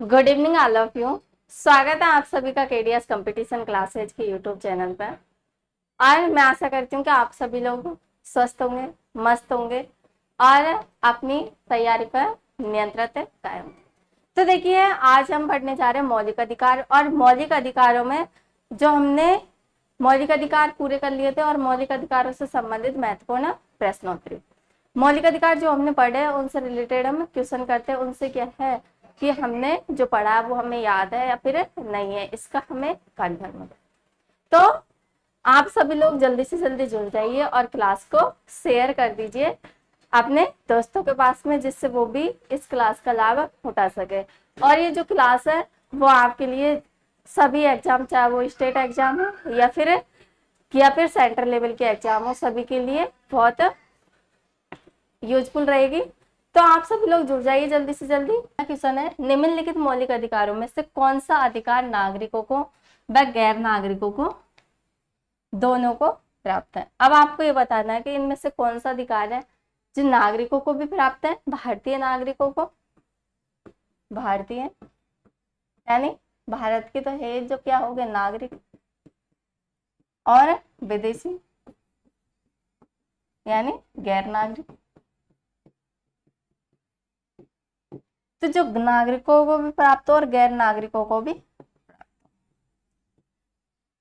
Good evening all of you. स्वागत है आप सभी का केडीएस कंपटीशन क्लासेज के यूट्यूब चैनल पर। और मैं आशा करती हूँ कि आप सभी लोग स्वस्थ होंगे, मस्त होंगे और अपनी तैयारी पर नियंत्रित कायम। तो देखिए, आज हम पढ़ने जा रहे हैं मौलिक अधिकार। और मौलिक अधिकारों में जो हमने मौलिक अधिकार पूरे कर लिए थे और मौलिक अधिकारों से संबंधित महत्वपूर्ण प्रश्नोत्तरी, मौलिक अधिकार जो हमने पढ़े हैं उनसे रिलेटेड हम क्वेश्चन करते हैं। उनसे क्या है कि हमने जो पढ़ा है वो हमें याद है या फिर नहीं है, इसका हमें कंफर्म है। तो आप सभी लोग जल्दी से जल्दी जुड़ जाइए और क्लास को शेयर कर दीजिए अपने दोस्तों के पास में, जिससे वो भी इस क्लास का लाभ उठा सके। और ये जो क्लास है वो आपके लिए सभी एग्जाम, चाहे वो स्टेट एग्जाम हो या फिर सेंट्रल लेवल के एग्जाम हो, सभी के लिए बहुत यूजफुल रहेगी। तो आप सभी लोग जुड़ जाइए जल्दी से जल्दी। क्वेश्चन है, निम्नलिखित मौलिक अधिकारों में से कौन सा अधिकार नागरिकों को व गैर नागरिकों को दोनों को प्राप्त है। अब आपको ये बताना है कि इनमें से कौन सा अधिकार है जो नागरिकों को भी प्राप्त है, भारतीय नागरिकों को, भारतीय यानी भारत के तो है जो क्या हो गए नागरिक, और विदेशी यानी गैर नागरिक। तो जो नागरिकों को भी प्राप्त हो और गैर नागरिकों को भी प्राप्त हो।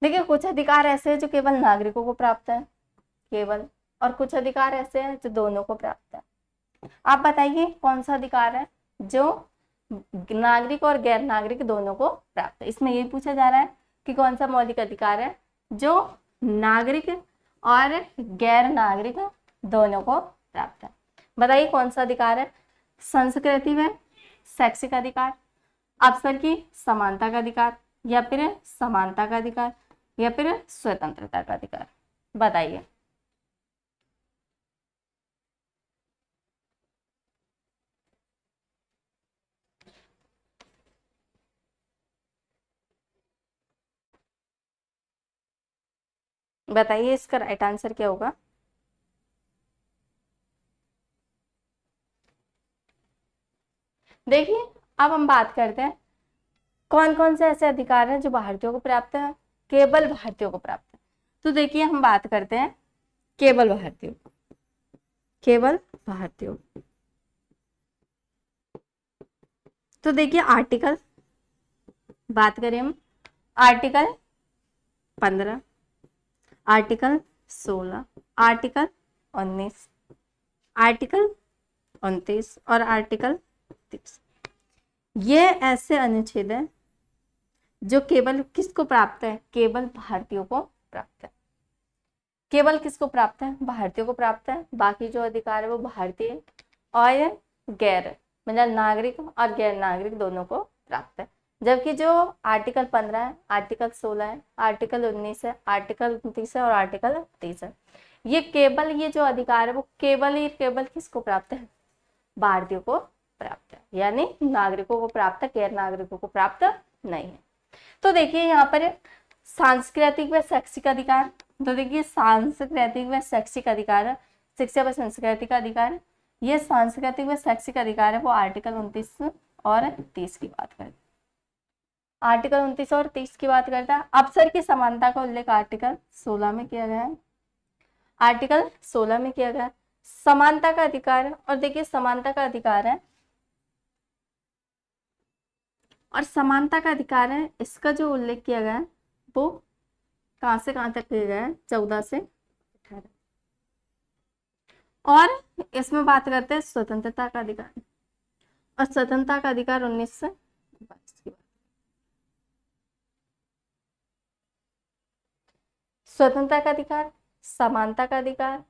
देखिए, कुछ अधिकार ऐसे हैं जो केवल नागरिकों को प्राप्त है केवल, और कुछ अधिकार ऐसे हैं जो दोनों को प्राप्त है। आप बताइए कौन सा अधिकार है जो नागरिक और गैर नागरिक दोनों को प्राप्त है। इसमें ये पूछा जा रहा है कि कौन सा मौलिक अधिकार है जो नागरिक और गैर नागरिक दोनों को प्राप्त है। बताइए कौन सा अधिकार है। संस्कृति में शैक्षिक अधिकार, अवसर की समानता का अधिकार, या फिर समानता का अधिकार, या फिर स्वतंत्रता का अधिकार। बताइए। बताइए इसका राइट आंसर क्या होगा। देखिए, अब हम बात करते हैं कौन कौन से ऐसे अधिकार हैं जो भारतीयों को प्राप्त है, केवल भारतीयों को प्राप्त है। तो देखिए, हम बात करते हैं केवल भारतीयों, केवल भारतीयों। तो देखिए, आर्टिकल बात करें हम, आर्टिकल 15, आर्टिकल 16, आर्टिकल 19, आर्टिकल 29 और आर्टिकल 30। ये ऐसे अनुच्छेद है जो केवल किसको प्राप्त है, केवल भारतीयों को प्राप्त है। केवल किसको प्राप्त है, भारतीयों को प्राप्त है। बाकी जो अधिकार है वो भारतीय और गैर, मतलब नागरिक और गैर नागरिक दोनों को प्राप्त है। जबकि जो आर्टिकल 15 है, आर्टिकल 16 है, आर्टिकल 19 है, आर्टिकल 29 है और आर्टिकल 30 है, ये जो अधिकार है वो केवल किसको प्राप्त है, भारतीयों को प्राप्त है। यानी नागरिकों को प्राप्त है, गैर नागरिकों को प्राप्त नहीं है। तो देखिए यहाँ पर सांस्कृतिक व शैक्षिक अधिकार। तो देखिए, सांस्कृतिक व शैक्षिक अधिकार, शिक्षा व संस्कृति का अधिकार, ये सांस्कृतिक व शैक्षिक अधिकार है वो आर्टिकल 29 और 30 की बात करता है। आर्टिकल 29 और 30 की बात करता है। अवसर की समानता का उल्लेख आर्टिकल 16 में किया गया है, आर्टिकल 16 में किया गया है। समानता का अधिकार, और देखिए समानता का अधिकार है, और समानता का अधिकार है, इसका जो उल्लेख किया गया है वो कहां से कहां तक किया गया है, 14 से 18। और इसमें बात करते हैं स्वतंत्रता का अधिकार, और स्वतंत्रता का अधिकार 19 से 22 की बात। स्वतंत्रता का अधिकार, समानता का अधिकार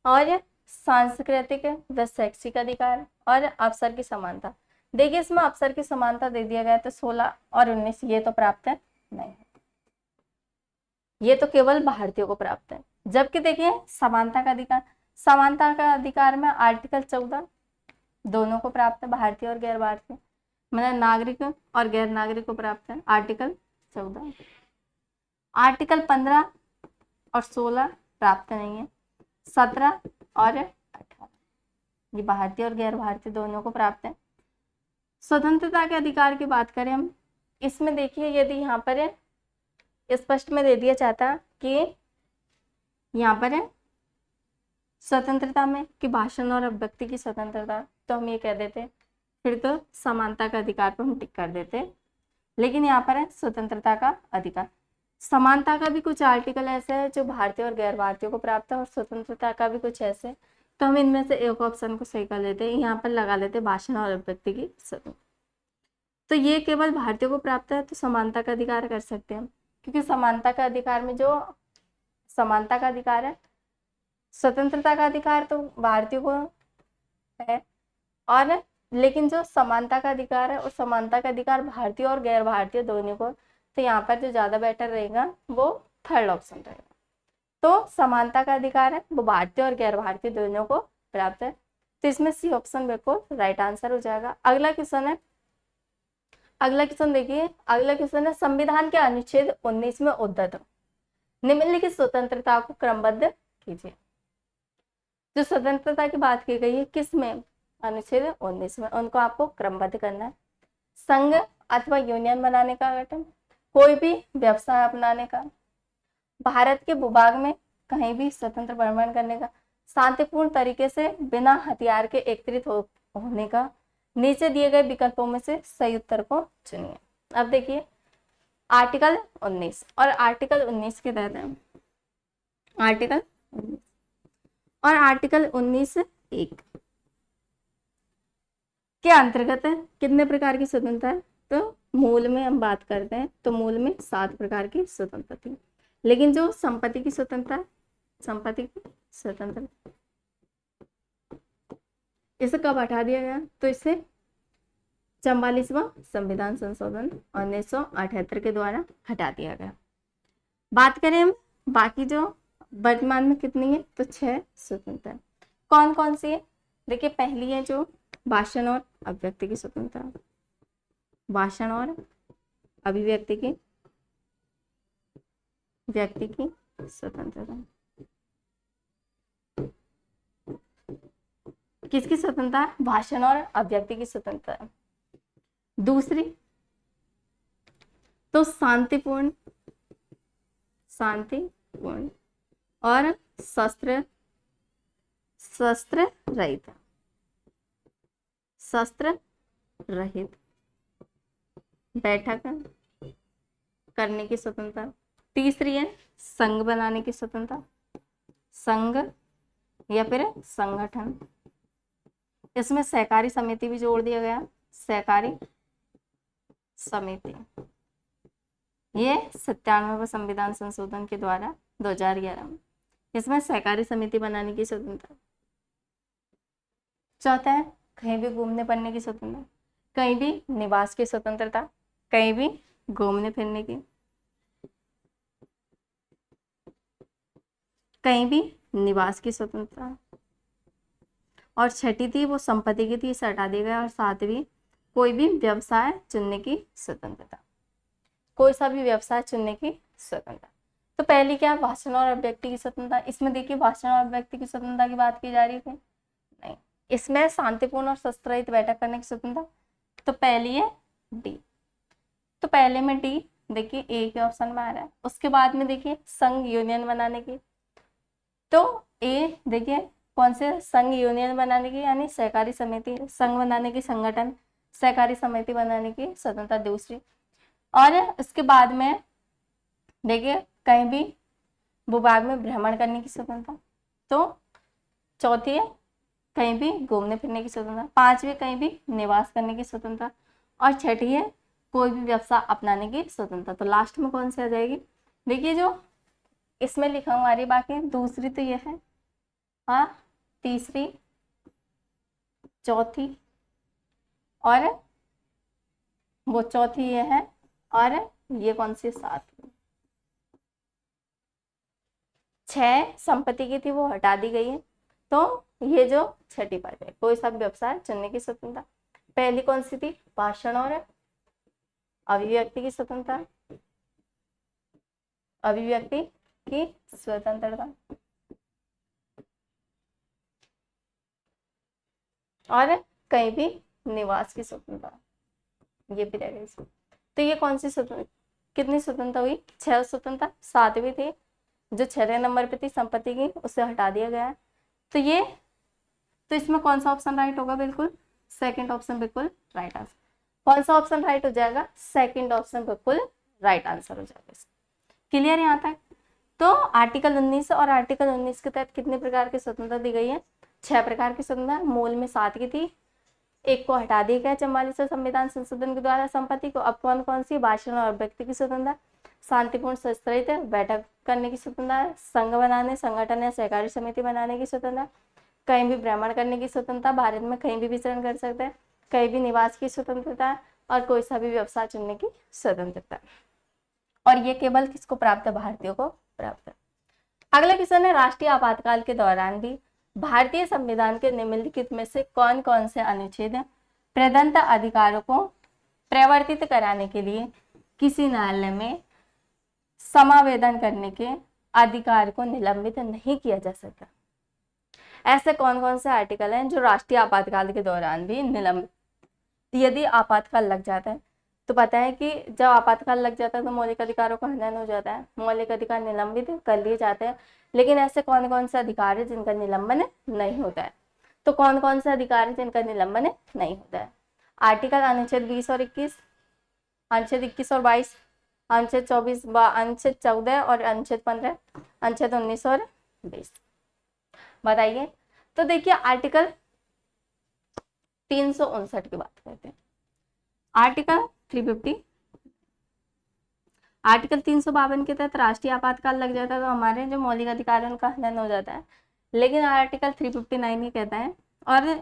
और सांस्कृतिक व शैक्षिक अधिकार और अवसर की समानता। देखिए, इसमें अवसर की समानता दे दिया गया, तो 16 और 19 ये तो प्राप्त है नहीं, ये तो केवल भारतीयों को प्राप्त है। जबकि देखिए समानता का अधिकार, समानता का अधिकार में आर्टिकल 14 दोनों को प्राप्त है, भारतीय और गैर भारतीय, मतलब नागरिक और गैर नागरिक को प्राप्त है आर्टिकल 14। आर्टिकल 15 और 16 प्राप्त नहीं है, 17 और 18 ये भारतीय और गैर भारतीय दोनों को प्राप्त है। स्वतंत्रता के अधिकार की बात करें हम, इसमें देखिए यदि यहाँ पर है स्पष्ट में दे दिया जाता कि यहाँ पर है स्वतंत्रता में कि भाषण और अभिव्यक्ति की स्वतंत्रता, तो हम ये कह देते, फिर तो समानता का अधिकार पर हम टिक कर देते। लेकिन यहाँ पर है स्वतंत्रता का अधिकार। समानता का भी कुछ आर्टिकल ऐसे है जो भारतीय और गैर भारतीयों को प्राप्त है, और स्वतंत्रता का भी कुछ ऐसे, तो हम इनमें से एक ऑप्शन को सही कर लेते हैं, यहाँ पर लगा लेते भाषण और अभिव्यक्ति की स्वतंत्रता। तो ये केवल भारतीयों को प्राप्त है, तो समानता का अधिकार कर सकते हैं, क्योंकि समानता का अधिकार में जो समानता का अधिकार है, स्वतंत्रता का अधिकार तो भारतीयों को है, और लेकिन जो समानता का अधिकार है, और समानता का अधिकार भारतीय और गैर भारतीय दोनों को, तो यहाँ पर जो ज्यादा बेटर रहेगा वो थर्ड ऑप्शन रहेगा। तो समानता का अधिकार है वो भारतीय और गैर भारतीय दोनों को प्राप्त है, तो इसमें सी ऑप्शन बिल्कुल राइट आंसर हो जाएगा। अगला क्वेश्चन है, अगला क्वेश्चन देखिए, अगला क्वेश्चन है संविधान के अनुच्छेद 19 में उद्धृत निम्नलिखित स्वतंत्रता को क्रमबद्ध कीजिए। जो स्वतंत्रता की बात की गई है किस में, अनुच्छेद 19 में, उनको आपको क्रमबद्ध करना है। संघ अथवा यूनियन बनाने का गठन, कोई भी व्यवसाय अपनाने का, भारत के भूभाग में कहीं भी स्वतंत्र भ्रमण करने का, शांतिपूर्ण तरीके से बिना हथियार के एकत्रित होने का। नीचे दिए गए विकल्पों में से सही उत्तर को चुनिए। अब देखिए आर्टिकल 19 और आर्टिकल 19 के तहत आर्टिकल 19 और आर्टिकल 19(1) के अंतर्गत कितने प्रकार की स्वतंत्रता है, तो मूल में हम बात करते हैं तो मूल में 7 प्रकार की स्वतंत्रता थी। लेकिन जो संपत्ति की स्वतंत्रता है, संपत्ति की स्वतंत्रता, इसे कब हटा दिया गया, तो इसे 44वां संविधान संशोधन 1978 के द्वारा हटा दिया गया। बात करें हम बाकी जो वर्तमान में कितनी है, तो 6 स्वतंत्रता। कौन कौन सी है, देखिए पहली है जो भाषण और अभिव्यक्ति की स्वतंत्रता, भाषण और अभिव्यक्ति की व्यक्ति की स्वतंत्रता। किसकी स्वतंत्रता, भाषण और अभिव्यक्ति की स्वतंत्रता। दूसरी तो शांतिपूर्ण और शस्त्र रहित बैठक करने की स्वतंत्रता। तीसरी है संघ बनाने की स्वतंत्रता, संघ या फिर संगठन, इसमें सहकारी समिति भी जोड़ दिया गया, सहकारी समिति, ये 97वें संविधान संशोधन के द्वारा 2011 में, इसमें सहकारी समिति बनाने की स्वतंत्रता। चौथा है कहीं भी घूमने फिरने की स्वतंत्रता, कहीं भी निवास की स्वतंत्रता, कहीं भी घूमने फिरने की, कहीं भी निवास की स्वतंत्रता। और छठी थी वो संपत्ति की थी, इसे हटा दिया गया। और सातवीं कोई भी व्यवसाय चुनने की स्वतंत्रता, कोई सा भी व्यवसाय चुनने की स्वतंत्रता। तो पहली क्या, भाषण और अभिव्यक्ति की स्वतंत्रता। इसमें देखिए भाषण और अभिव्यक्ति की स्वतंत्रता की बात की जा रही थी, नहीं, इसमें शांतिपूर्ण और शस्त्र रहित बैठक करने की स्वतंत्रता। तो पहली है डी, तो पहले में डी देखिए ए के ऑप्शन में आ रहा है। उसके बाद में देखिए संघ यूनियन बनाने की, तो ए देखिए कौन से, संघ यूनियन बनाने की यानी सहकारी समिति, संघ बनाने की संगठन, सहकारी समिति बनाने की स्वतंत्रता दूसरी। और इसके बाद में देखिए कहीं भी भूभाग में भ्रमण करने की स्वतंत्रता, तो चौथी है कहीं भी घूमने फिरने की स्वतंत्रता, पांचवी कहीं भी निवास करने की स्वतंत्रता, और छठी है कोई भी व्यवसाय अपनाने की स्वतंत्रता। तो लास्ट में कौन सी आ जाएगी, देखिए जो इसमें लिखा हुआ आ रही, बाकी दूसरी तो यह है, हाँ, तीसरी, चौथी, और वो चौथी ये है, और ये कौन सी, सातवीं। 6 संपत्ति की थी वो हटा दी गई है, तो ये जो छठी बात है कोई सा व्यवसाय चुनने की स्वतंत्रता। पहली कौन सी थी, भाषण और अभिव्यक्ति की स्वतंत्रता, अभिव्यक्ति की स्वतंत्रता। और कहीं भी निवास की स्वतंत्रता, ये भी रहेगा इसमें। तो ये कौन सी स्वतंत्र, कितनी स्वतंत्रता हुई, 6 स्वतंत्रता, 7वीं थी जो 6वें नंबर पे थी संपत्ति की, उसे हटा दिया गया है। तो ये, तो इसमें कौन सा ऑप्शन राइट होगा, बिल्कुल सेकंड ऑप्शन बिल्कुल राइट आंसर। कौन सा ऑप्शन राइट हो जाएगा, सेकंड ऑप्शन बिल्कुल राइट आंसर हो जाएगा। क्लियर यहाँ तक। तो आर्टिकल 19 और आर्टिकल 19 के तहत कितने प्रकार की स्वतंत्रता दी गई है, 6 प्रकार की स्वतंत्रता, मूल में 7 की थी, एक को हटा दिया गया 44वें संविधान संशोधन के द्वारा संपत्ति को। अब कौन कौन सी, भाषण और अभिव्यक्ति की स्वतंत्रता, शांतिपूर्ण सशस्त्रित बैठक करने की स्वतंत्रता, संघ बनाने, संगठन या सहकारी समिति बनाने की स्वतंत्रता, कहीं भी भ्रमण करने की स्वतंत्रता, भारत में कहीं भी विचरण कर सकते हैं, कहीं भी निवास की स्वतंत्रता, और कोई सा भी व्यवसाय चुनने की स्वतंत्रता। और ये केवल किसको प्राप्त है, भारतीयों को प्राप्त है। अगला क्वेश्चन है, राष्ट्रीय आपातकाल के दौरान भी भारतीय संविधान के निम्नलिखित में से कौन कौन से अनुच्छेद प्रदत्त अधिकारों को प्रवर्तित कराने के लिए किसी न्यायालय में समावेदन करने के अधिकार को निलंबित नहीं किया जा सकता। ऐसे कौन कौन से आर्टिकल हैं जो राष्ट्रीय आपातकाल के दौरान भी निलंबित, यदि आपातकाल लग जाता है तो पता है कि जब आपातकाल लग जाता है तो मौलिक अधिकारों का हनन हो जाता है, मौलिक अधिकार निलंबित कर लिए जाते हैं। लेकिन ऐसे कौन कौन से अधिकार है जिनका निलंबन नहीं होता है, तो कौन कौन से अधिकार है जिनका निलंबन नहीं होता है। आर्टिकल अनुच्छेद 20 और 21, अनुच्छेद 21 और 22, अनुच्छेद 24, अनुच्छेद 14 और अनुच्छेद 15, अनुच्छेद 19 और 20। बताइए। तो देखिए आर्टिकल 359 की बात करते हैं। आर्टिकल 350, आर्टिकल 352 के तहत राष्ट्रीय आपातकाल लग जाता है तो हमारे जो मौलिक अधिकार है उनका हनन हो जाता है। लेकिन आर्टिकल 359 ही कहता है, और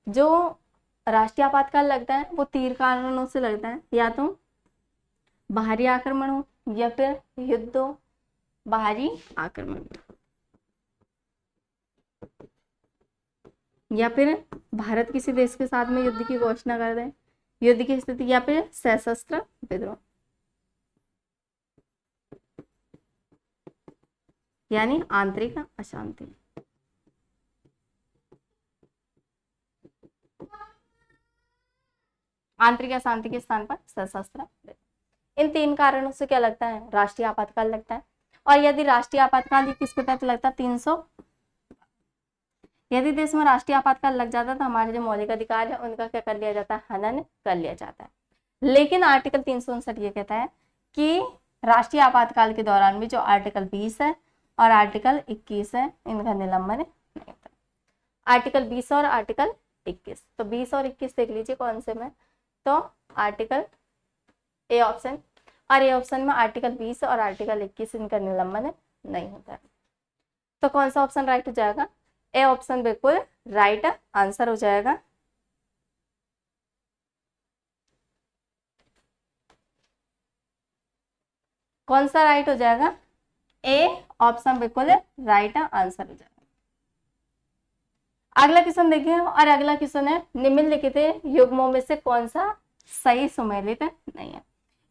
जो राष्ट्रीय आपातकाल लगता है वो 3 कारणों से लगता है, या तो बाहरी आक्रमण हो, या फिर युद्ध हो, बाहरी आक्रमण, या फिर भारत किसी देश के साथ में युद्ध की घोषणा कर दे, युद्ध की स्थिति, या फिर सशस्त्र विद्रोह, यानी आंतरिक अशांति। आंतरिक अशांति के स्थान पर सशस्त्र विद्रोह। इन 3 कारणों से क्या लगता है, राष्ट्रीय आपातकाल लगता है। और यदि राष्ट्रीय आपातकाल किसके तहत लगता है, 300, यदि देश में राष्ट्रीय आपातकाल लग जाता है तो हमारे जो मौलिक अधिकार है उनका क्या कर लिया जाता है, हनन कर लिया जाता है। लेकिन आर्टिकल 359 ये कहता है कि राष्ट्रीय आपातकाल के दौरान भी जो आर्टिकल 20 है और आर्टिकल 21 है इनका निलंबन नहीं होता। आर्टिकल 20 और आर्टिकल 21, तो 20 और 21 देख लीजिए कौन से में, तो आर्टिकल ए ऑप्शन, और ए ऑप्शन में आर्टिकल 20 और आर्टिकल 21 इनका निलंबन नहीं होता है। तो कौन सा ऑप्शन राइट हो जाएगा, ए ऑप्शन बिल्कुल राइट आंसर हो जाएगा। कौन सा राइट हो जाएगा, ए ऑप्शन बिल्कुल राइट आंसर हो जाएगा। अगला क्वेश्चन देखिए, और अगला क्वेश्चन है, निम्नलिखित युग्मों में से कौन सा सही सुमेलित नहीं है।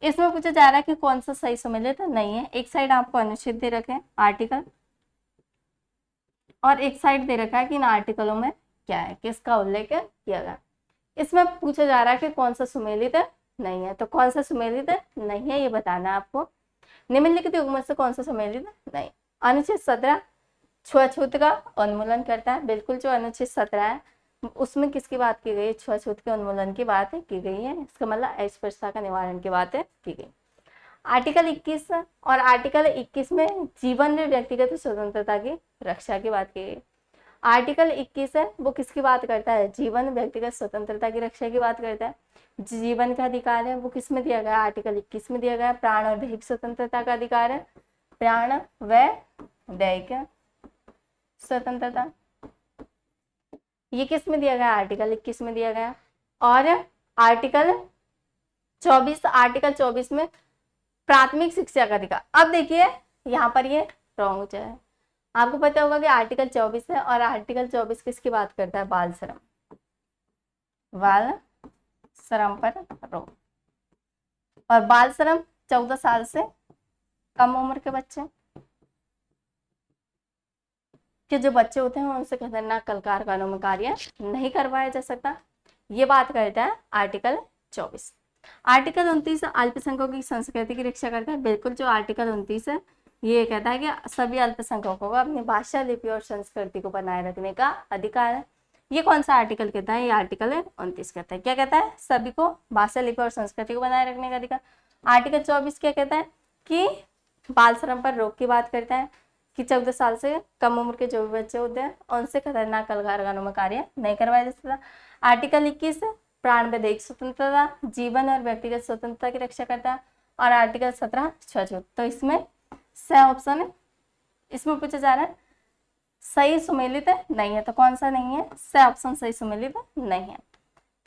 इसमें पूछा जा रहा है कि कौन सा सही सुमेलित नहीं है। एक साइड आपको अनुच्छेद दे रखे हैं आर्टिकल, और एक साइड दे रखा है कि इन आर्टिकलों में क्या है, किसका उल्लेख किया गया। इसमें पूछा जा रहा है कि कौन सा सुमेलित नहीं है, तो कौन सा सुमेलित नहीं है ये बताना है आपको। निम्नलिखित युग्म से कौन सा सुमेलित नहीं। अनुच्छेद 17 छुआछूत का उन्मूलन करता है, बिल्कुल जो अनुच्छेद 17 है उसमें किसकी बात की गई है, छुआछूत के उन्मूलन की बात की गई है। इसका मतलब अस्पृश्यता का निवारण की बात की गई। आर्टिकल 21 और आर्टिकल 21 में जीवन में व्यक्तिगत स्वतंत्रता की रक्षा की बात की गई। आर्टिकल 21 है वो किसकी बात करता है, जीवन व्यक्तिगत स्वतंत्रता की रक्षा की बात करता है। जीवन का अधिकार है वो किस में दिया गया, आर्टिकल 21 में दिया गया। प्राण और दैहिक स्वतंत्रता का अधिकार है, प्राण व दैहिक स्वतंत्रता, ये किस में दिया गया, आर्टिकल 21 में दिया गया। और आर्टिकल 24 में प्राथमिक शिक्षा का अधिकार। अब देखिए यहाँ पर ये रॉन्ग हो जाए, आपको पता होगा कि आर्टिकल 24 है और आर्टिकल 24 किसकी बात करता है, बाल श्रम, बाल श्रम पर रोक। और बाल श्रम 14 साल से कम उम्र के बच्चे, कि जो बच्चे होते हैं उनसे खतरनाक कल कारखानों में कार्य नहीं करवाया जा सकता। ये बात करता है आर्टिकल 24। आर्टिकल 29 अल्पसंख्यकों की संस्कृति की रक्षा करता है। बिल्कुल, जो आर्टिकल 29 है ये कहता है कि सभी अल्पसंख्यकों को अपनी भाषा, लिपि और संस्कृति को बनाए रखने का अधिकार है। ये कौन सा आर्टिकल कहता है? ये आर्टिकल 29 कहता है। क्या कहता है? सभी को भाषा, लिपि और संस्कृति को बनाए रखने का अधिकार। आर्टिकल 24 क्या कहता है? कि बाल श्रम पर रोक की बात करता है कि 14 साल से कम उम्र के जो भी बच्चे होते हैं उनसे खतरनाक कल कारखानों में कार्य नहीं करवाया जा सकता। आर्टिकल 21 प्राण वैधानिक स्वतंत्रता, जीवन और व्यक्तिगत स्वतंत्रता की रक्षा करता है। और आर्टिकल 17 छूत। तो इसमें स ऑप्शन है, इसमें पूछा जा रहा है सही सुमेलित नहीं है, तो कौन सा नहीं है? स ऑप्शन सही सुमेलित नहीं है,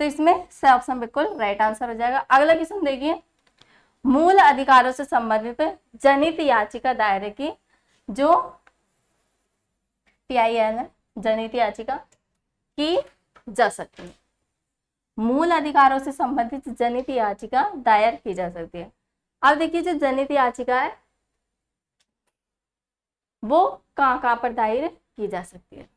तो इसमें स ऑप्शन बिल्कुल राइट आंसर हो जाएगा। अगला क्वेश्चन देखिए, मूल अधिकारों से संबंधित जनहित याचिका दायर की जो PIL है, जनहित याचिका की जा सकती है। मूल अधिकारों से संबंधित जनहित याचिका दायर की जा सकती है। अब देखिए, जो जनहित याचिका है वो कहाँ पर दायर की जा सकती है?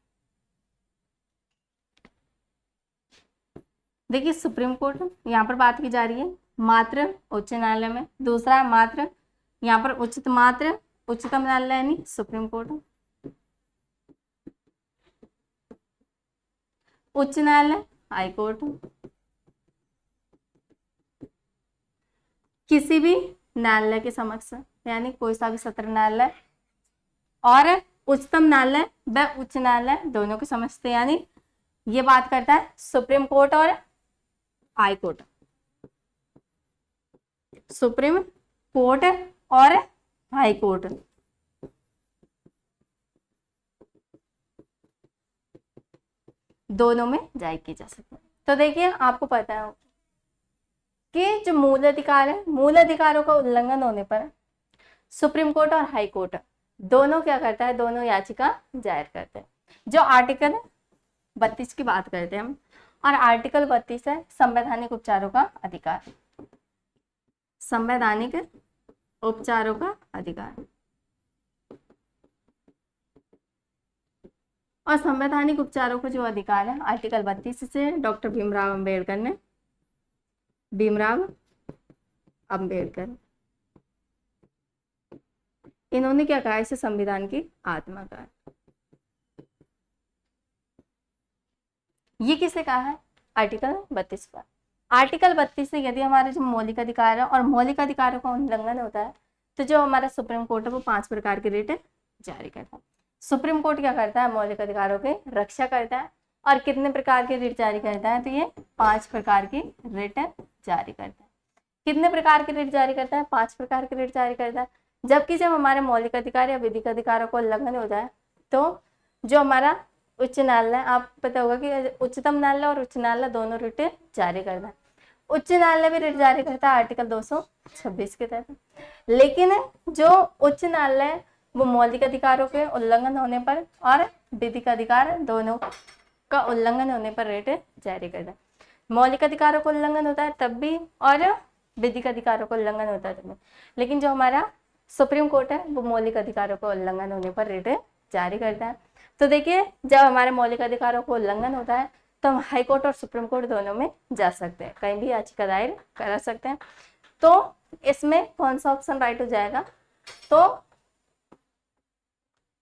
देखिए, सुप्रीम कोर्ट यहाँ पर बात की जा रही है, मात्र उच्च न्यायालय में। दूसरा मात्र यहाँ पर उच्चतम न्यायालय यानी सुप्रीम कोर्ट, उच्च न्यायालय हाई कोर्ट, किसी भी न्यायालय के समक्ष यानी कोई सा भी सत्र न्यायालय, और उच्चतम न्यायालय व उच्च न्यायालय दोनों के समझते, यानी ये बात करता है सुप्रीम कोर्ट और हाई कोर्ट। सुप्रीम कोर्ट और हाई कोर्ट दोनों में जारी की जा सकती है। तो देखिए, आपको पता है कि जो मूल अधिकार है, मूल अधिकारों का उल्लंघन होने पर सुप्रीम कोर्ट और हाई कोर्ट दोनों क्या करता है? दोनों याचिका दायर करते हैं। जो आर्टिकल 32 की बात करते हैं हम, और आर्टिकल 32 है संवैधानिक उपचारों का अधिकार, संवैधानिक उपचारों का अधिकार। और संवैधानिक उपचारों का जो अधिकार है आर्टिकल 32 से डॉक्टर भीमराव अंबेडकर इन्होंने क्या कहा? इसे संविधान की आत्मा कहा। ये किसे कहा है? आर्टिकल 32 पर। आर्टिकल 32 से यदि हमारे जो मौलिक अधिकार है और मौलिक अधिकारों का उल्लंघन होता है तो जो हमारा सुप्रीम कोर्ट है वो 5 प्रकार के रिट जारी करता है। सुप्रीम कोर्ट क्या करता है? मौलिक अधिकारों की रक्षा करता है। और कितने प्रकार के रिट जारी करता है? तो ये 5 प्रकार की रिट जारी करता है। कितने प्रकार के रिट जारी करता है? 5 प्रकार के रिट जारी करता है। जबकि जब हमारे मौलिक अधिकार या विधिक अधिकारों को उल्लंघन हो जाए तो जो हमारा उच्च न्यायालय, आप पता होगा कि उच्चतम न्यायालय और उच्च न्यायालय दोनों रिट जारी करता है। उच्च न्यायालय भी रिट जारी करता है आर्टिकल 226 के तहत। लेकिन जो उच्च न्यायालय वो मौलिक अधिकारों के उल्लंघन होने पर और विधिक अधिकार दोनों का उल्लंघन होने पर रिट जारी करता है। मौलिक अधिकारों का उल्लंघन होता है तब भी और विधिक अधिकारों का उल्लंघन होता है तब भी। लेकिन जो हमारा सुप्रीम कोर्ट है वो मौलिक अधिकारों का उल्लंघन होने पर रिट जारी करता है। तो देखिए, जब हमारे मौलिक अधिकारों को उल्लंघन होता है तो हम हाई कोर्ट और सुप्रीम कोर्ट दोनों में जा सकते हैं, कहीं भी याचिका दायर करा सकते हैं। तो इसमें कौन सा ऑप्शन राइट हो जाएगा? तो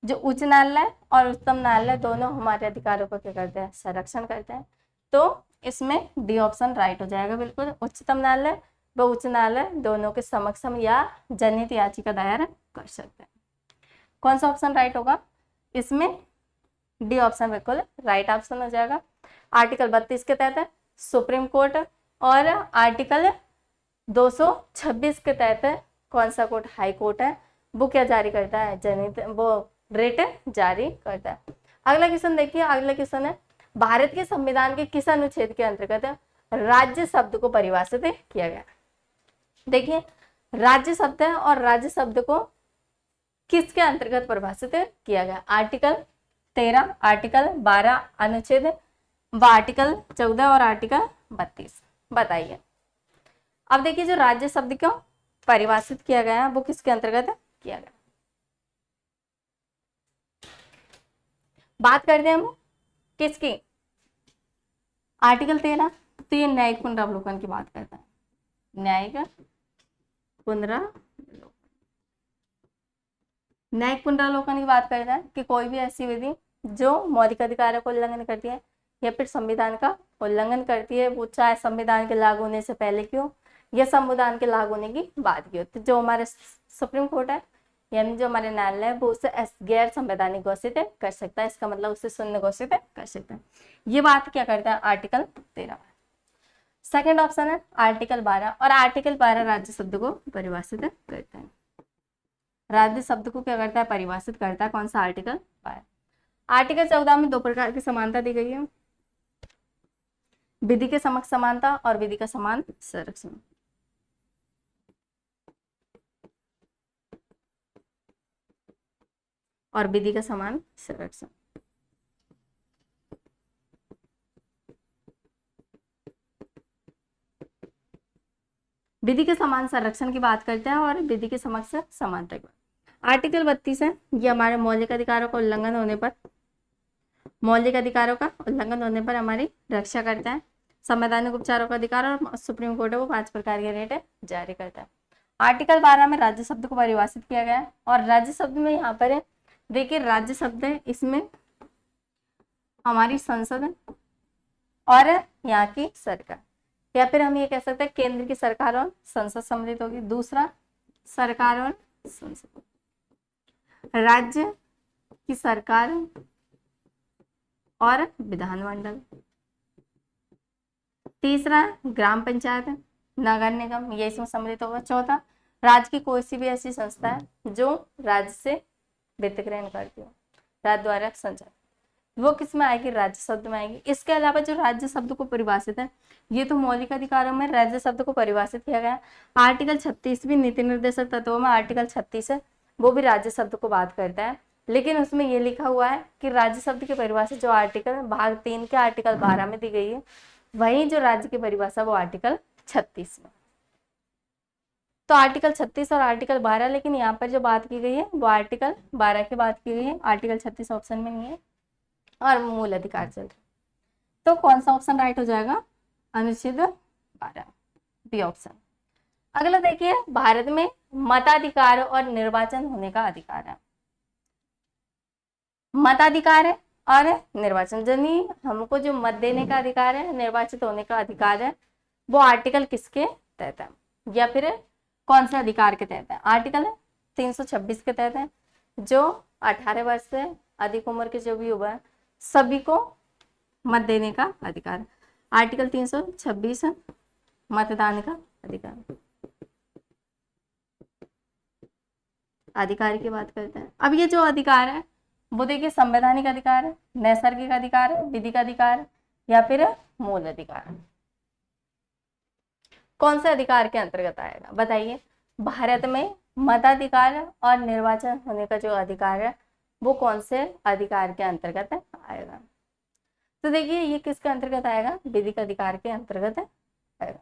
जो उच्च न्यायालय और उच्चतम न्यायालय दोनों हमारे अधिकारों को क्या करते हैं? संरक्षण करते हैं। तो इसमें डी ऑप्शन राइट हो जाएगा बिल्कुल। उच्चतम न्यायालय व उच्च न्यायालय दोनों के समक्ष हम या जनहित याचिका दायर कर सकते हैं। कौन सा ऑप्शन राइट होगा? इसमें डी ऑप्शन बिल्कुल राइट ऑप्शन हो जाएगा। आर्टिकल 32 के तहत सुप्रीम कोर्ट और आर्टिकल 226 के तहत कौन सा कोर्ट? हाई कोर्ट है, वो क्या जारी करता है? जनहित वो रिट जारी करता है। अगला क्वेश्चन देखिए, अगला क्वेश्चन है भारत के संविधान के किस अनुच्छेद के अंतर्गत राज्य शब्द को परिभाषित किया गया? देखिए, राज्य शब्द है और राज्य शब्द को किसके अंतर्गत परिभाषित किया गया? आर्टिकल 13, आर्टिकल 12 अनुच्छेद व आर्टिकल 14 और आर्टिकल 32। बताइए। अब देखिए, जो राज्य शब्द को परिभाषित किया गया वो किसके अंतर्गत किया गया? बात करते हैं हम किसकी, आर्टिकल 13, तो ये न्यायिक पुनरावलोकन की बात करता है। न्यायिक पुनरावलोकन, न्यायिक पुनरावलोकन की बात करता है कि कोई भी ऐसी विधि जो मौलिक अधिकारों को उल्लंघन करती है या फिर संविधान का उल्लंघन करती है, वो चाहे संविधान के लागू होने से पहले की हो या संविधान के लागू होने की बाद की हो, तो जो हमारे सुप्रीम कोर्ट है यानी जो हमारे न्यायालय है वो उसे गैर संवैधानिक घोषित कर सकता है, इसका मतलब उसे शून्य घोषित कर सकता है। ये बात क्या करता है आर्टिकल 13। सेकेंड ऑप्शन है आर्टिकल 12, और आर्टिकल 12 राज्य शब्द को परिभाषित करता है। राज्य शब्द को क्या करता है, परिभाषित करता है। कौन सा, आर्टिकल 12। आर्टिकल 14 में दो प्रकार की समानता दी गई है, विधि के समक्ष समानता और विधि का समान संरक्षण। और विधि का समान संरक्षण, विधि के समान संरक्षण की बात करते हैं और विधि के समक्ष समानता की बात। आर्टिकल 32 है, ये हमारे मौलिक अधिकारों का उल्लंघन होने पर, मौलिक अधिकारों का उल्लंघन होने पर हमारी रक्षा करता है। संवैधानिक उपचारों का अधिकार और सुप्रीम कोर्ट है वो 5 प्रकार के रेट जारी करता है। आर्टिकल 12 में राज्य शब्द को परिभाषित किया गया है, और राज्य शब्द में यहाँ पर है, देखिए राज्य शब्द है, इसमें हमारी संसद है और यहाँ की सरकार, या फिर हम ये कह सकते हैं केंद्र की सरकार और संसद सम्मिलित होगी। दूसरा, सरकार और संसद, राज्य की सरकार और विधानमंडल। तीसरा, ग्राम पंचायत, नगर निगम, ये इसमें सम्मिलित होगा। चौथा, राज्य की कोई सी भी ऐसी संस्था है जो राज्य से वित्त ग्रहण करती हो, राज्य द्वारा संचालित, वो किस में आएगी, राज्य शब्द में आएगी। इसके अलावा जो राज्य शब्द को परिभाषित है, ये तो मौलिक अधिकारों में राज्य शब्द को परिभाषित किया गया है। आर्टिकल 36 भी नीति निर्देशक तत्वों में आर्टिकल 36 है, वो भी राज्य शब्द को बात करता है, लेकिन उसमें ये लिखा हुआ है कि राज्य शब्द की परिभाषा जो आर्टिकल भाग 3 के आर्टिकल 12 में दी गई है, वहीं जो राज्य की परिभाषा वो आर्टिकल 36 में। तो आर्टिकल 36 और आर्टिकल 12, लेकिन यहाँ पर जो बात की गई है वो आर्टिकल 12 की बात की गई है, आर्टिकल 36 ऑप्शन में नहीं है और मूल अधिकार चल रहा। तो कौन सा ऑप्शन राइट हो जाएगा, अनुच्छेद 12, बी ऑप्शन। अगला देखिए, भारत में मताधिकार और निर्वाचन होने का अधिकार है। मताधिकार है और निर्वाचन, यानी हमको जो मत देने का अधिकार है, निर्वाचित होने का अधिकार है, वो आर्टिकल किसके तहत है या फिर कौन से अधिकार के तहत है, आर्टिकल 326 के तहत है। जो 18 वर्ष से अधिक उम्र के जो भी युवा है सभी को मत देने का अधिकार, आर्टिकल 326 मतदान का अधिकार, अधिकार की बात करते हैं। अब ये जो अधिकार है वो देखिए संवैधानिक अधिकार है, नैसर्गिक अधिकार है, विधि का अधिकार या फिर मूल अधिकार। कौन से अधिकार के अंतर्गत आएगा बताइए, भारत में मताधिकार और निर्वाचन होने का जो अधिकार है वो कौन से अधिकार के अंतर्गत आएगा। तो देखिए ये किसके अंतर्गत आएगा, विधिक अधिकार के अंतर्गत आएगा,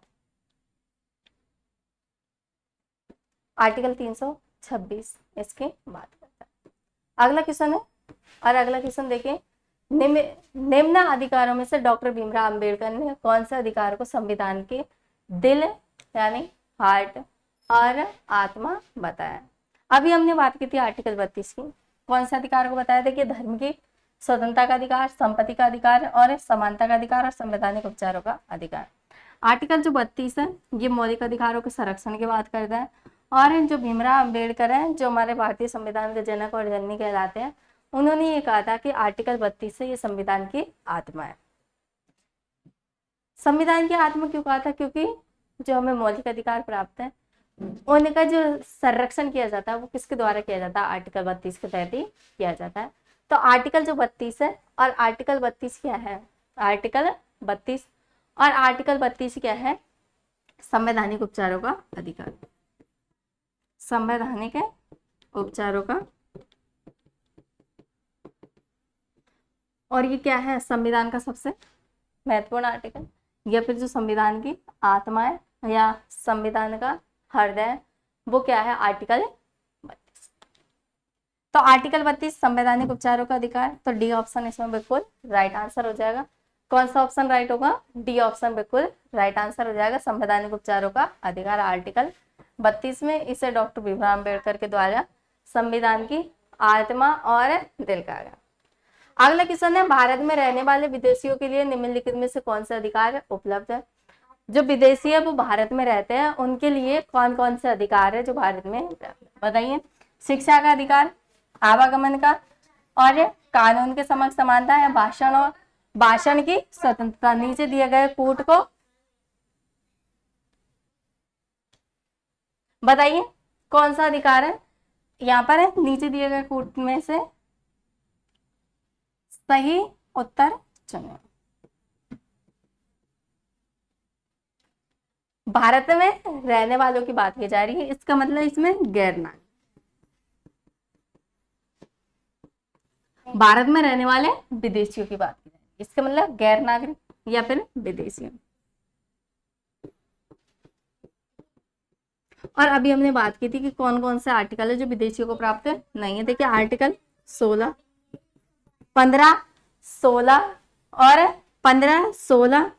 आर्टिकल 326 इसकी बात करता है। अगला क्वेश्चन है, और अगला क्वेश्चन देखिए, निम्न अधिकारों में से डॉक्टर भीमराव अंबेडकर ने कौन से अधिकार को संविधान के दिल यानी हार्ट और आत्मा बताया। अभी हमने बात की थी आर्टिकल 32 की, कौन से अधिकार को बताया, देखिए धर्म की स्वतंत्रता का अधिकार, संपत्ति का अधिकार और समानता का अधिकार और संवैधानिक उपचारों का अधिकार। आर्टिकल जो 32 है ये मौलिक अधिकारों के संरक्षण की बात करता है, और जो भीमराव अंबेडकर है जो हमारे भारतीय संविधान के जनक और जननी कहलाते हैं, उन्होंने ये कहा था कि आर्टिकल 32 से ये संविधान की आत्मा है। संविधान की आत्मा क्यों कहा था, क्योंकि जो हमें मौलिक अधिकार प्राप्त है उनका जो संरक्षण किया जाता है वो किसके द्वारा किया जाता है, आर्टिकल 32 के तहत ही किया जाता है। तो आर्टिकल जो 32 है और आर्टिकल 32 क्या है, आर्टिकल 32 और आर्टिकल 32 क्या है, संवैधानिक उपचारों का अधिकार, संवैधानिक उपचारों का, और ये क्या है, संविधान का सबसे महत्वपूर्ण आर्टिकल, या फिर जो संविधान की आत्मा है या संविधान का हृदय वो क्या है, आर्टिकल 32। तो आर्टिकल 32 संवैधानिक उपचारों का अधिकार, तो डी ऑप्शन इसमें बिल्कुल राइट आंसर हो जाएगा। कौन सा ऑप्शन राइट होगा? डी ऑप्शन बिल्कुल राइट आंसर हो जाएगा। संवैधानिक उपचारों का अधिकार आर्टिकल 32 में, इसे डॉक्टर भीमराव अम्बेडकर के द्वारा संविधान की आत्मा और दिल कहा गया। अगला क्वेश्चन है, भारत में रहने वाले विदेशियों के लिए निम्नलिखित में से कौन से अधिकार उपलब्ध है? जो विदेशी है वो भारत में रहते हैं, उनके लिए कौन कौन से अधिकार है जो भारत में बताइए? शिक्षा का अधिकार, आवागमन का, और कानून के समक्ष समानता या भाषण की स्वतंत्रता। नीचे दिए गए कूट को बताइए कौन सा अधिकार है? यहाँ पर है नीचे दिए गए कूट में से सही उत्तर चुनें। भारत में रहने वालों की बात की जा रही है, इसका मतलब इसमें गैर नागरिक, भारत में रहने वाले विदेशियों की बात की जा रही है, इसका मतलब गैर नागरिक या फिर विदेशी। और अभी हमने बात की थी कि कौन कौन से आर्टिकल है जो विदेशियों को प्राप्त नहीं है। देखिए आर्टिकल 16, 15, 16 और 15, 16,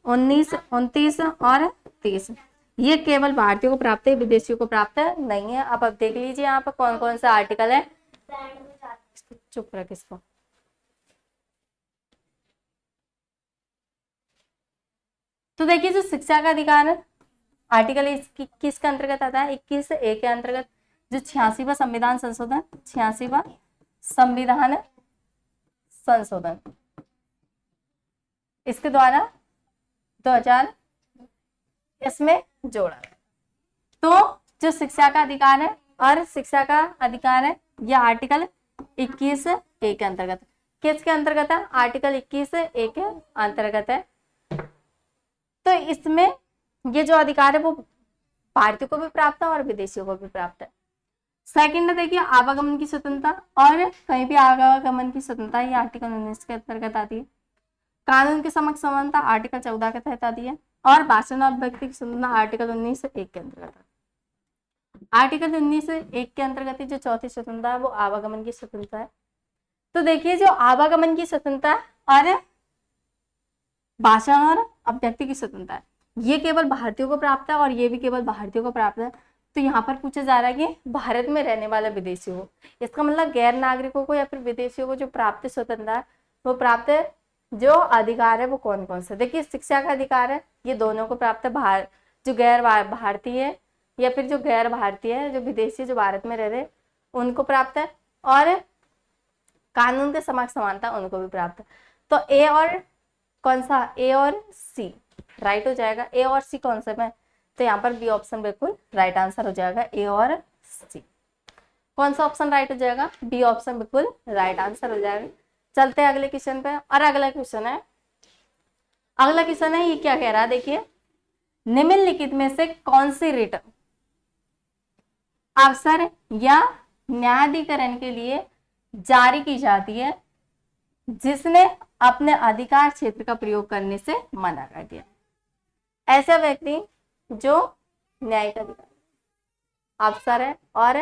19, 29 और 30, ये केवल भारतीयों को प्राप्त है, विदेशियों को प्राप्त नहीं है। अब देख लीजिए यहाँ पर कौन कौन सा आर्टिकल है। चुप रख इसको। तो देखिए जो शिक्षा का अधिकार है आर्टिकल किसके अंतर्गत आता है? 21A के अंतर्गत। जो 86वां संविधान संशोधन, 86वां संविधान संशोधन, इसके द्वारा 2000 इसमें जोड़ा। तो जो शिक्षा का अधिकार है और शिक्षा का अधिकार है यह आर्टिकल 21A के अंतर्गत। किसके अंतर्गत है? आर्टिकल 21A के अंतर्गत है। तो इसमें ये जो अधिकार है वो भारतीयों को भी प्राप्त है और विदेशियों को भी प्राप्त है। सेकंड है देखिए आवागमन की स्वतंत्रता, और कहीं भी आवागमन की स्वतंत्रता ये आर्टिकल 19 के अंतर्गत आती है। कानून के समक्ष समानता आर्टिकल 14 के तहत आती है, और भाषण और व्यक्ति की स्वतंत्रता आर्टिकल 19(1) के अंतर्गत आती है। आर्टिकल 19(1) के अंतर्गत जो चौथी स्वतंत्रता है वो आवागमन की स्वतंत्रता है। तो देखिए जो आवागमन की स्वतंत्रता और भाषण और अभिव्यक्ति की स्वतंत्रता है ये केवल भारतीयों को प्राप्त है, और ये भी केवल भारतीयों को प्राप्त है। तो यहाँ पर पूछा जा रहा है कि भारत में रहने वाले विदेशियों को, इसका मतलब गैर नागरिकों को या फिर विदेशियों को जो प्राप्त स्वतंत्रता है वो प्राप्त है, जो अधिकार है वो कौन कौन सा? देखिए शिक्षा का अधिकार है ये दोनों को प्राप्त है, जो गैर भारतीय है या फिर जो गैर भारतीय है, जो विदेशी जो भारत में रह रहे उनको प्राप्त है, और कानून के समक्ष समानता उनको भी प्राप्त है। तो ए और कौन सा? ए और सी राइट हो जाएगा। ए और सी कौन सा में? तो यहाँ पर बी ऑप्शन बिल्कुल राइट आंसर हो जाएगा। ए और सी कौन सा ऑप्शन राइट हो जाएगा? बी ऑप्शन बिल्कुल राइट आंसर हो जाएगा। चलते हैं अगले क्वेश्चन पे। और अगला क्वेश्चन है ये क्या कह रहा है? देखिए निम्नलिखित में से कौन सी रिट अवसर या न्यायाधिकरण के लिए जारी की जाती है जिसने अपने अधिकार क्षेत्र का प्रयोग करने से मना कर दिया? ऐसा व्यक्ति जो न्यायिक अधिकार अवसर है और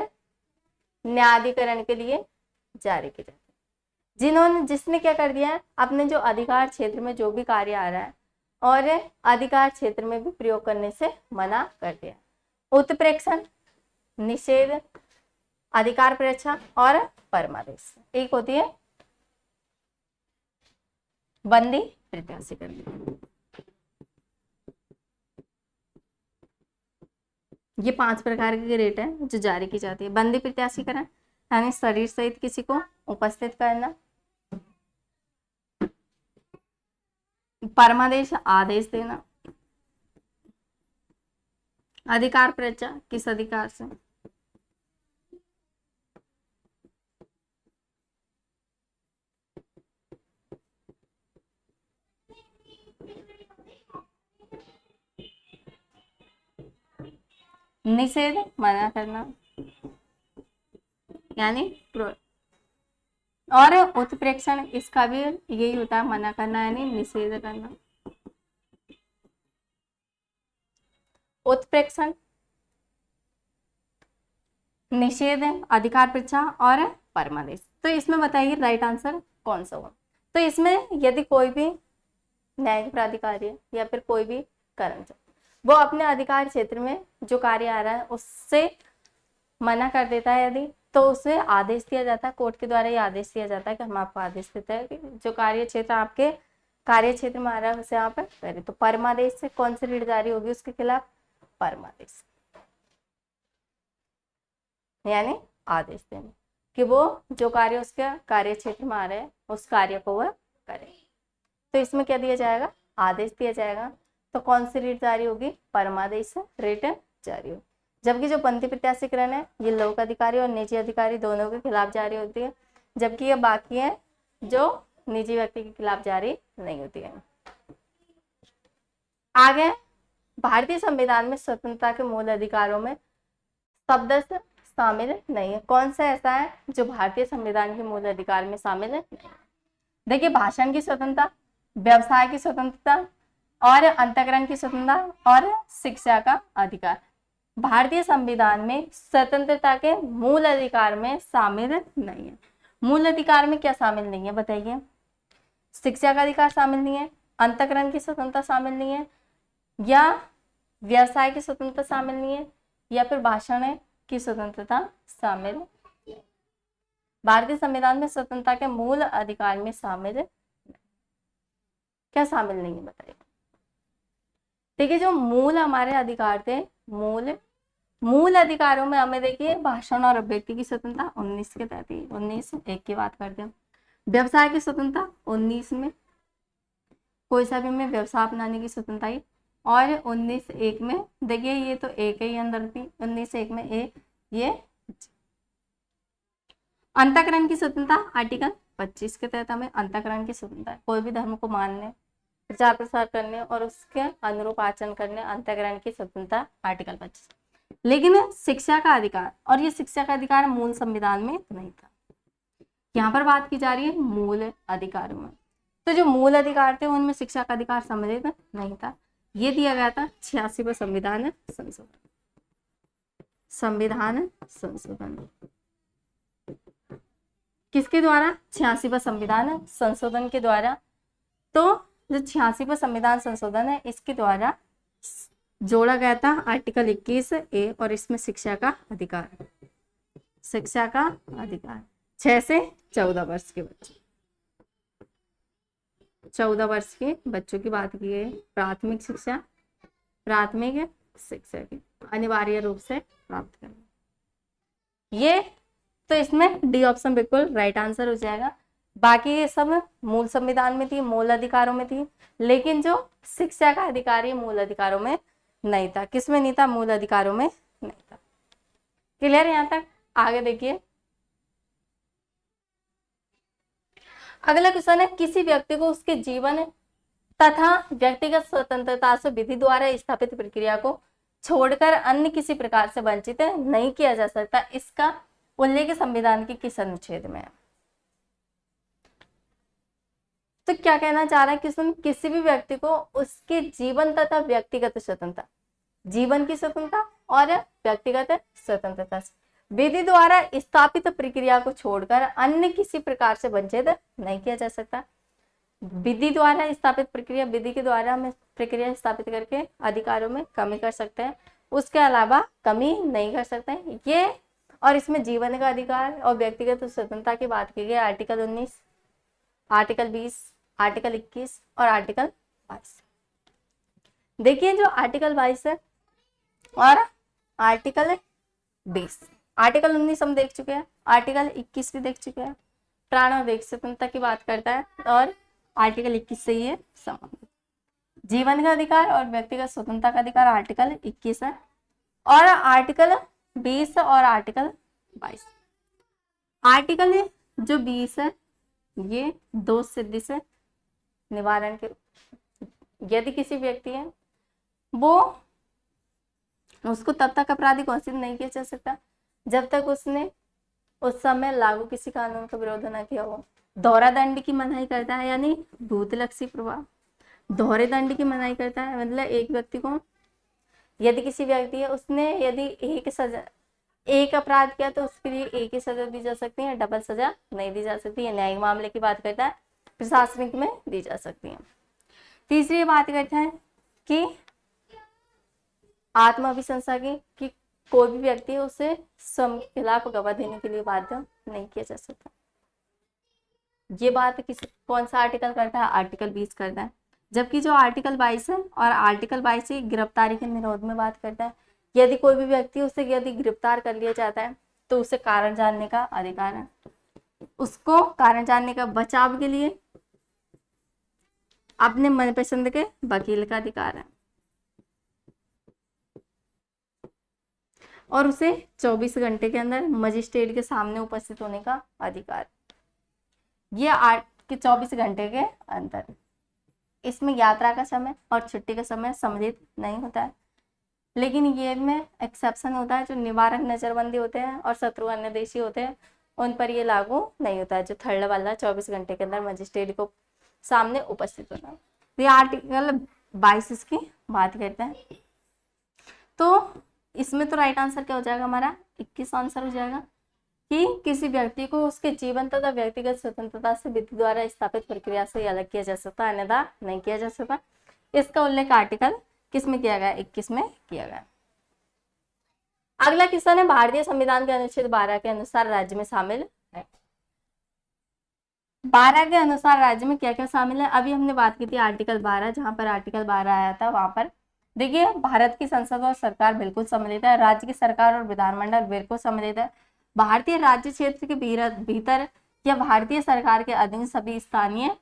न्यायाधिकरण के लिए जारी की जाती है, जिसने क्या कर दिया है? अपने जो अधिकार क्षेत्र में जो भी कार्य आ रहा है और अधिकार क्षेत्र में भी प्रयोग करने से मना कर दिया। उत्प्रेक्षण, निषेध, अधिकार परीक्षा और परमादेश। एक होती है बंदी प्रत्याशीकरण। ये 5 प्रकार की रेट है जो जारी की जाती है। बंदी प्रत्याशीकरण यानी शरीर सहित किसी को उपस्थित करना, परमादेश आदेश देना, अधिकार परीक्षा किस अधिकार से, निषेध मना करना यानी, और उत्प्रेक्षण इसका भी यही होता है मना करना यानी निषेध करना। उत्प्रेक्षण, निषेध, अधिकार परीक्षा और परमादेश। तो इसमें बताइए राइट आंसर कौन सा होगा। तो इसमें यदि कोई भी न्यायिक प्राधिकारी है या फिर कोई भी कर्मचारी वो अपने अधिकार क्षेत्र में जो कार्य आ रहा है उससे मना कर देता है यदि, तो उसे आदेश दिया जाता है, कोर्ट के द्वारा ये आदेश दिया जाता है कि हम आपको आदेश देते हैं कि जो कार्य क्षेत्र आपके कार्य क्षेत्र में आ रहा है उसे आप करें। तो परमादेश से कौन सी रीट जारी होगी उसके खिलाफ? परमादेश, यानी आदेश देने कि वो जो कार्य उसके कार्य क्षेत्र में आ रहे हैं उस कार्य को वह करे। तो इसमें क्या दिया जाएगा? आदेश दिया जाएगा। तो कौन सी रीट जारी होगी? परमादेश से रीट जारी होगी। जबकि जो पंथी प्रत्याशीकरण है ये लोक अधिकारी और निजी अधिकारी दोनों के खिलाफ जारी होती है, जबकि ये बाकी है जो निजी व्यक्ति के खिलाफ जारी नहीं होती है। आगे भारतीय संविधान में स्वतंत्रता के मूल अधिकारों में शब्द शामिल नहीं है। कौन सा ऐसा है जो भारतीय संविधान के मूल अधिकार में शामिल नहीं है? देखिए, भाषण की स्वतंत्रता, व्यवसाय की स्वतंत्रता और अंतःकरण की स्वतंत्रता और शिक्षा का अधिकार भारतीय संविधान में स्वतंत्रता के मूल अधिकार में शामिल नहीं है। मूल अधिकार में क्या शामिल नहीं है बताइए? शिक्षा का अधिकार शामिल नहीं है, अंतःकरण की स्वतंत्रता शामिल नहीं है, या व्यवसाय की स्वतंत्रता शामिल नहीं है, या फिर भाषण की स्वतंत्रता शामिल है। भारतीय संविधान में स्वतंत्रता के मूल अधिकार में शामिल है, क्या शामिल नहीं है बताइए? देखिए, जो मूल हमारे अधिकार थे, मूल अधिकारों में हमें देखिए भाषण और अभिव्यक्ति की स्वतंत्रता 19 के तहत, 19(1) की बात करते हैं। व्यवसाय की स्वतंत्रता 19 में, कोई सा भी में व्यवसाय अपनाने की स्वतंत्रता है। और 19(1) में देखिए ये तो एक ही अंदर थी, 19(1) में एक ये अंतःकरण की स्वतंत्रता आर्टिकल 25 के तहत हमें अंतःकरण की स्वतंत्रता, कोई भी धर्म को मानने, प्रचार प्रसार करने और उसके अनुरूप आचरण करने, अंतःकरण की स्वतंत्रता आर्टिकल 25। लेकिन शिक्षा का अधिकार, और ये शिक्षा का अधिकार मूल संविधान में नहीं था। यहाँ पर बात की जा रही है मूल अधिकारों में। तो जो मूल अधिकार थे उनमें शिक्षा का अधिकार सम्मिलित नहीं था। ये दिया गया था 86वां संविधान संशोधन। संविधान संशोधन किसके द्वारा? 86वां संविधान संशोधन के द्वारा। तो जो 86वां संविधान संशोधन है इसके द्वारा जोड़ा गया था आर्टिकल 21(a) और इसमें शिक्षा का अधिकार, शिक्षा का अधिकार 6 से 14 वर्ष के बच्चे, 14 वर्ष के बच्चों की बात की है। प्राथमिक शिक्षा की अनिवार्य रूप से प्राप्त करना। ये तो इसमें डी ऑप्शन बिल्कुल राइट आंसर हो जाएगा। बाकी ये सब मूल संविधान में थी, मूल अधिकारों में थी, लेकिन जो शिक्षा का अधिकार है मूल अधिकारों में नहीं था। किसमें नहीं था? मूल अधिकारों में नहीं था। क्लियर है यहाँ तक? आगे देखिए, अगला क्वेश्चन है, किसी व्यक्ति को उसके जीवन तथा व्यक्तिगत स्वतंत्रता से विधि द्वारा स्थापित प्रक्रिया को छोड़कर अन्य किसी प्रकार से वंचित नहीं किया जा सकता। इसका उल्लेख संविधान के किस अनुच्छेद में है? तो क्या कहना चाह रहा है किशन? किसी भी व्यक्ति को उसके जीवन तथा व्यक्तिगत स्वतंत्रता, जीवन की स्वतंत्रता और व्यक्तिगत स्वतंत्रता से विधि द्वारा स्थापित प्रक्रिया को छोड़कर अन्य किसी प्रकार से वंचित नहीं किया जा सकता। विधि द्वारा स्थापित प्रक्रिया, विधि के द्वारा हम प्रक्रिया स्थापित करके अधिकारों में कमी कर सकते हैं, उसके अलावा कमी नहीं कर सकते हैं ये। और इसमें जीवन का अधिकार और व्यक्तिगत स्वतंत्रता की बात की गई आर्टिकल 19, आर्टिकल 20, आर्टिकल 21 और आर्टिकल 22। देखिए, जो आर्टिकल 22 है और आर्टिकल 20, आर्टिकल 19 हम देख चुके हैं, आर्टिकल 21 भी देख चुके हैं, प्राण और व्यक्ति स्वतंत्रता की बात करता है और आर्टिकल 21 से ये संबंधित। जीवन का अधिकार और व्यक्तिगत स्वतंत्रता का अधिकार आर्टिकल 21 है, और आर्टिकल 20 और आर्टिकल 22। आर्टिकल जो 20 है ये दोष सिद्धि से निवारण के, यदि किसी व्यक्ति है वो, उसको तब तक अपराधी घोषित नहीं किया जा सकता जब तक उसने उस समय लागू किसी कानून का विरोध न किया हो। दोहरा दंड की मनाही करता है, यानी भूतलक्षी प्रभाव, दोहरे दंड की मनाही करता है। मतलब एक व्यक्ति को, यदि किसी व्यक्ति है उसने यदि एक सजा, एक अपराध किया तो उसके लिए एक ही सजा दी जा सकती है, डबल सजा नहीं दी जा सकती है। न्यायिक मामले की बात करता है, प्रशासनिक में दी जा सकती है। तीसरी बात करते हैं कि आत्म अभिशंसा की, कि कोई भी व्यक्ति उसे स्वयं के खिलाफ गवाह देने के लिए बाध्य नहीं किया जा सकता। ये बात कौन सा आर्टिकल करता है? आर्टिकल 20 करता है। जबकि जो आर्टिकल 22 है, और आर्टिकल 22 ही गिरफ्तारी के निरोध में बात करता है। यदि कोई भी व्यक्ति उसे यदि गिरफ्तार कर लिया जाता है तो उसे कारण जानने का अधिकार है, उसको कारण जानने का बचाव के लिए अपने मनपसंद के वकील का अधिकार है, और उसे 24 घंटे के अंदर मजिस्ट्रेट के सामने उपस्थित होने का अधिकार। ये 24 घंटे के अंदर, इसमें यात्रा का समय और छुट्टी का समय सम्मिलित नहीं होता है। लेकिन ये में एक्सेप्शन होता है, जो निवारक नजरबंदी होते हैं और शत्रु अन्य देशी होते हैं उन पर ये लागू नहीं होता है। जो थर्ड वाला 24 घंटे के अंदर मजिस्ट्रेट को सामने उपस्थित होना, ये आर्टिकल 22 इसकी बात करते हैं। तो इसमें तो राइट आंसर क्या हो जाएगा हमारा? 21 आंसर हो जाएगा कि किसी व्यक्ति को उसके जीवन तथा व्यक्तिगत स्वतंत्रता से विधि द्वारा स्थापित प्रक्रिया से अलग किया जा सकता है, अन्यथा नहीं किया जा सकता। इसका उल्लेख आर्टिकल किस में किया गया? 21 में किया गया। अगला क्वेश्चन है, भारतीय संविधान के अनुच्छेद 12 के अनुसार राज्य में शामिल है। 12 के अनुसार राज्य में क्या क्या शामिल है? अभी हमने बात की थी आर्टिकल 12, जहां पर आर्टिकल 12 आया था वहां पर देखिए, भारत की संसद और सरकार बिल्कुल सम्मिलित है, राज्य की सरकार और विधानमंडल बिल्कुल सम्मिलित है, भारतीय राज्य क्षेत्र के भीतर या भारतीय सरकार के अधीन सभी स्थानीय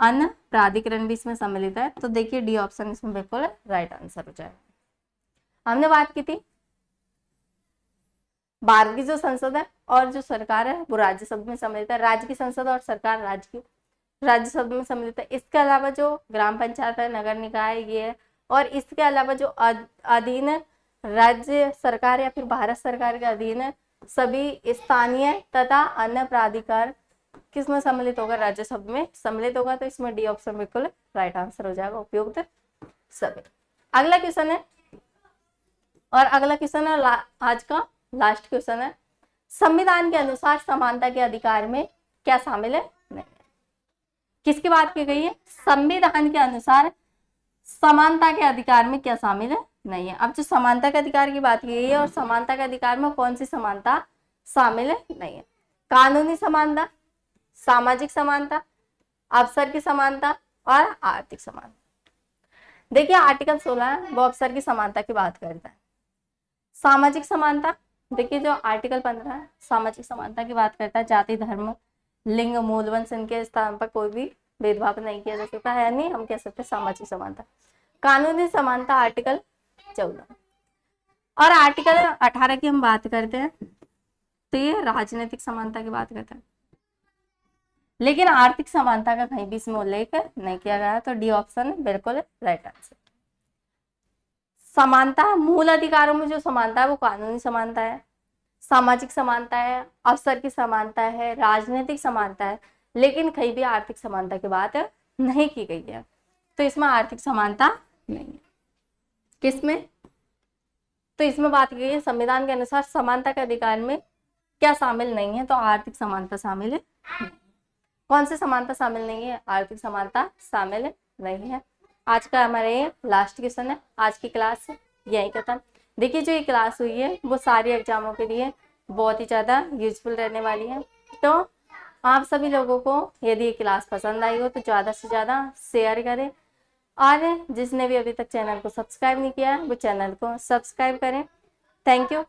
अन्य प्राधिकरण भी इसमें सम्मिलित है। तो देखिए डी ऑप्शन इसमें बिल्कुल राइट आंसर हो जाएगा। हमने बात की थी भारत की जो संसद है और जो सरकार है वो राज्यसभा में सम्मिलित है, राज्य की संसद और सरकार राज्यसभा में सम्मिलित है। इसके अलावा जो ग्राम पंचायत है, नगर निकाय ये है, और इसके अलावा जो अधीन राज्य सरकार या फिर भारत सरकार के अधीन सभी स्थानीय तथा अन्य प्राधिकार किसमें सम्मिलित होगा? राज्यसभा में सम्मिलित होगा। तो इसमें डी ऑप्शन बिल्कुल राइट आंसर हो जाएगा, उपयुक्त सभी। अगला क्वेश्चन है, और अगला क्वेश्चन है आज का लास्ट क्वेश्चन है, संविधान के अनुसार समानता के अधिकार में क्या शामिल है? नहीं। किसकी बात की गई है? संविधान के अनुसार समानता के अधिकार में क्या शामिल है? नहीं है। अब जो समानता के अधिकार की बात की गई है, और समानता के अधिकार में कौन सी समानता शामिल है? नहीं है। कानूनी समानता, सामाजिक समानता, अवसर की समानता और आर्थिक समानता। देखिए आर्टिकल 16 है वो अवसर की समानता की बात करता है। सामाजिक समानता, देखिए जो आर्टिकल 15 है सामाजिक समानता की बात करता है, जाति धर्म लिंग मूल वंश इनके स्थान पर कोई भी भेदभाव नहीं किया जा सकता है, यानी हम कह सकते हैं सामाजिक समानता। कानूनी समानता आर्टिकल 14, और आर्टिकल 18 की हम बात करते हैं तो ये राजनीतिक समानता की बात करता है, लेकिन आर्थिक समानता का कहीं भी इसमें उल्लेख नहीं किया गया। तो डी ऑप्शन बिल्कुल राइट आंसर। समानता, मूल अधिकारों में जो समानता है वो कानूनी समानता है, सामाजिक समानता है, अवसर की समानता है, राजनीतिक समानता है, लेकिन कहीं भी आर्थिक समानता की बात नहीं की गई है। तो इसमें आर्थिक समानता नहीं है। किसमें? तो इसमें बात की गई है संविधान के अनुसार समानता के अधिकार में क्या शामिल नहीं है? तो आर्थिक समानता शामिल है। कौन सी समानता शामिल नहीं है? आर्थिक समानता शामिल नहीं है। आज का हमारे ये लास्ट क्वेश्चन है। आज की क्लास यही खत्म। देखिए जो ये क्लास हुई है वो सारे एग्जामों के लिए बहुत ही ज़्यादा यूजफुल रहने वाली है। तो आप सभी लोगों को यदि ये क्लास पसंद आई हो तो ज़्यादा से ज़्यादा शेयर करें, और जिसने भी अभी तक चैनल को सब्सक्राइब नहीं किया है वो चैनल को सब्सक्राइब करें। Thank you.